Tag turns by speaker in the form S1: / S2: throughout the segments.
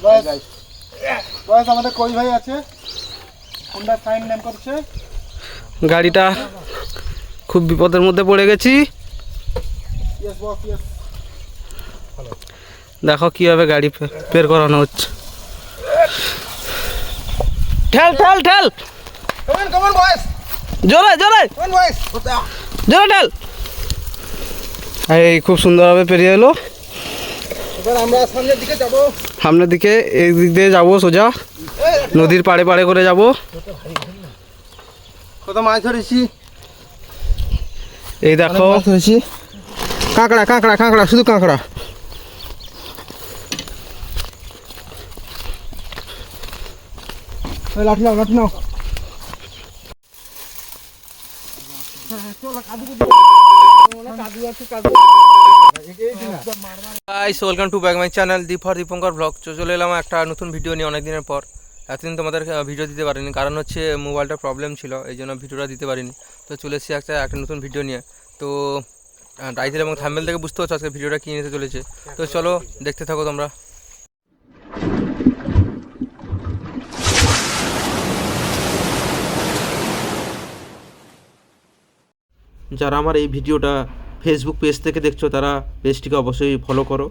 S1: বয়স আমাদের কই ভাই আছে, হোন্ডা সাইন নেম করছে।
S2: গাড়িটা খুব বিপদের মধ্যে পড়ে গেছি। দেখো কিভাবে গাড়ি বের করানো হচ্ছে। ঠেল ঠেল ঠেল, জোরে জোরে জোরে ঠেল। এই খুব সুন্দরভাবে পেরিয়ে এলো।
S1: এবার আমরা সামনের দিকে যাব,
S2: সামনের দিকে এই দিক দিয়ে যাবো, সোজা নদীর পাড়ে পাড়ে করে যাব।
S1: কত মাছ ধরেছি
S2: এই দেখো,
S1: ধরেছি কাঁকড়া কাঁকড়া কাঁকড়া, শুধু কাঁকড়া। লাঠি নাও লাঠি নাও।
S2: Guys, welcome to back my channel Dipankar blog. চলে এলাম একটা নতুন ভিডিও নিয়ে অনেক দিনের পর। এতদিন তোমাদের ভিডিও দিতে পারিনি, কারণ হচ্ছে মোবাইলটা প্রবলেম ছিল, এই জন্য ভিডিওটা দিতে পারিনি। তো চলে এসেছি একটা নতুন ভিডিও নিয়ে। তো টাইটেল এবং থাম্বনেল থেকে বুঝতে পারছো আজকে ভিডিওটা কী নিতে চলেছে। তো চলো দেখতে থাকো তোমরা। যারা আমার এই ভিডিওটা ফেসবুক পেজ থেকে দেখছো তারা পেজটিকে অবশ্যই ফলো করো,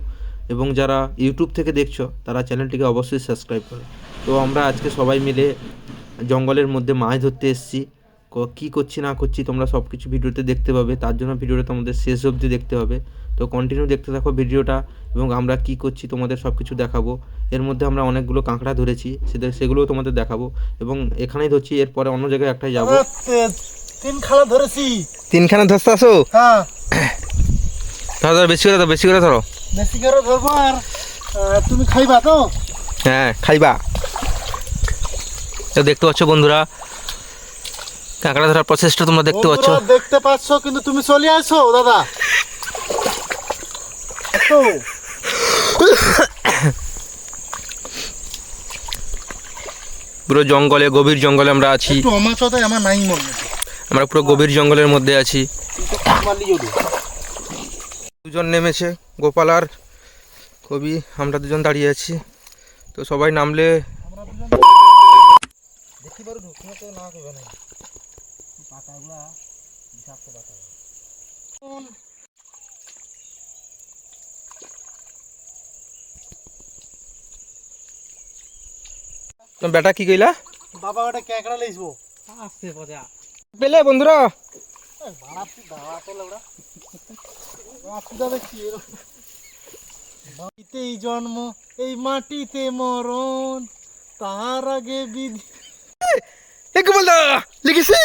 S2: এবং যারা ইউটিউব থেকে দেখছো তারা চ্যানেলটিকে অবশ্যই সাবস্ক্রাইব করো। তো আমরা আজকে সবাই মিলে জঙ্গলের মধ্যে মাছ ধরতে এসেছি। কী করছি না করছি তোমরা সব কিছু ভিডিওতে দেখতে পাবে, তার জন্য ভিডিওটা তোমাদের শেষ অবধি দেখতে হবে। তো কন্টিনিউ দেখতে থাকো ভিডিওটা, এবং আমরা কি করছি তোমাদের সব কিছু দেখাবো। এর মধ্যে আমরা অনেকগুলো কাঁকড়া ধরেছি, সেগুলোও তোমাদের দেখাবো, এবং এখানেই ধরছি, এরপরে অন্য জায়গায় একটাই যাবো।
S1: তিনখানা ধরেছি।
S2: তিনখানা ধরতে আসো?
S1: হ্যাঁ,
S2: ধরো বেশি করে ধরো, বেশি করে ধরো।
S1: বেশি করে ধরবো। আর তুমি খাইবা তো?
S2: হ্যাঁ খাইবা। তো দেখতে পাচ্ছ বন্ধুরা, কাঁকড়া ধরার প্রসেসটা তোমরা দেখতে পাচ্ছ।
S1: দেখতে পাচ্ছ, কিন্তু তুমি চলে আসো দাদা।
S2: পুরো জঙ্গলে, গভীর জঙ্গলে আমরা আছি। আমরা পুরো গভীর জঙ্গলের মধ্যে আছি। দুজন নেমেছে, গোপাল আর কবি, আমরা দুজন দাঁড়িয়ে আছি। তো সবাই নামলে বেটা কি কইলা?
S1: বাবা ওটা ক্যাকড়া লইছবো আসছে পজা
S2: পেলে বন্ধুরা।
S1: মাটিতেই জন্ম, এই মাটিতে মরণ, তার আগে বিধি।
S2: কি বলদা লিখেছি?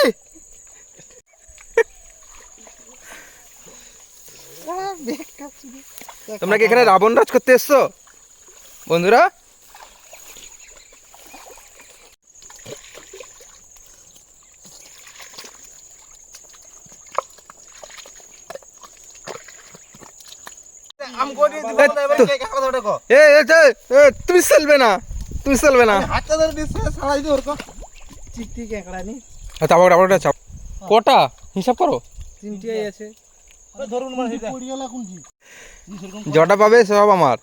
S2: তোমরা কি এখানে রাবণ রাজ করতে এসছো বন্ধুরা? তুমি চলবে না, তুমি চলবে না। কটা হিসাব করো? জটা পাবে সব আমার।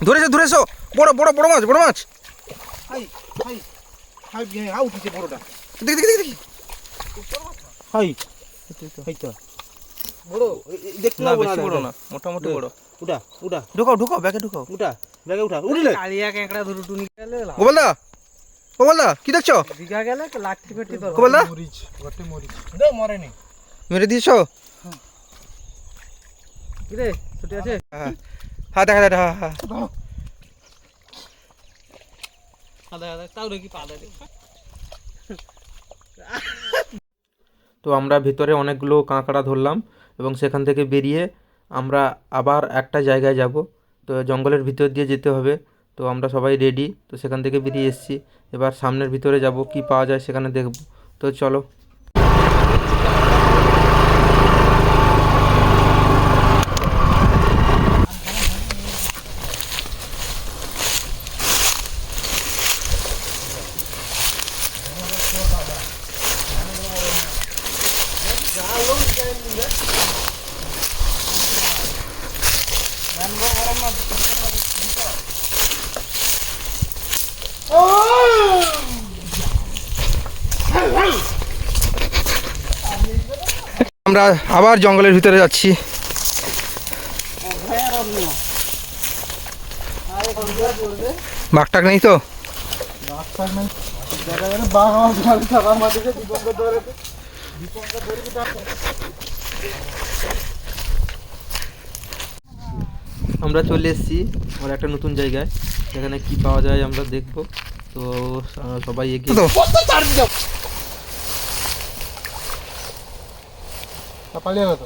S2: ধরেছো ধরেছো, বড় বড় বড় মাছ, বড় মাছ। দেখি দেখি দেখি, বড় না, মোটামুটি বড়।
S1: উঠা উঠা,
S2: ঢুকাও ঢুকাও, ব্যাগে ঢুকাও।
S1: উঠা ব্যাগে উঠা। উঠলে
S2: গোপালদা, গোপালদা কি দেখছো? গোপালদা
S1: মরেনি,
S2: মেরে দিয়েছো? হ্যাঁ দেখা দেখা। হ্যাঁ তো আমরা ভিতরে অনেকগুলো কাঁকড়া ধরলাম, এবং সেখান থেকে বেরিয়ে আমরা আবার একটা জায়গায় যাব। তো জঙ্গলের ভিতর দিয়ে যেতে হবে। তো আমরা সবাই রেডি, তো সেখান থেকে বেরিয়ে এসেছি। এবার সামনের ভিতরে যাব, কি পাওয়া যায় সেখানে দেখব। তো চলো।
S3: আমরা আবার জঙ্গলের ভিতরে যাচ্ছি। বাঘটাক নেই তো?
S2: আমরা চলে এসেছি আমার একটা নতুন জায়গায়, সেখানে কি পাওয়া যায় আমরা দেখব। তো সবাই এগিয়ে
S3: তো
S1: পালিয়ে গেল।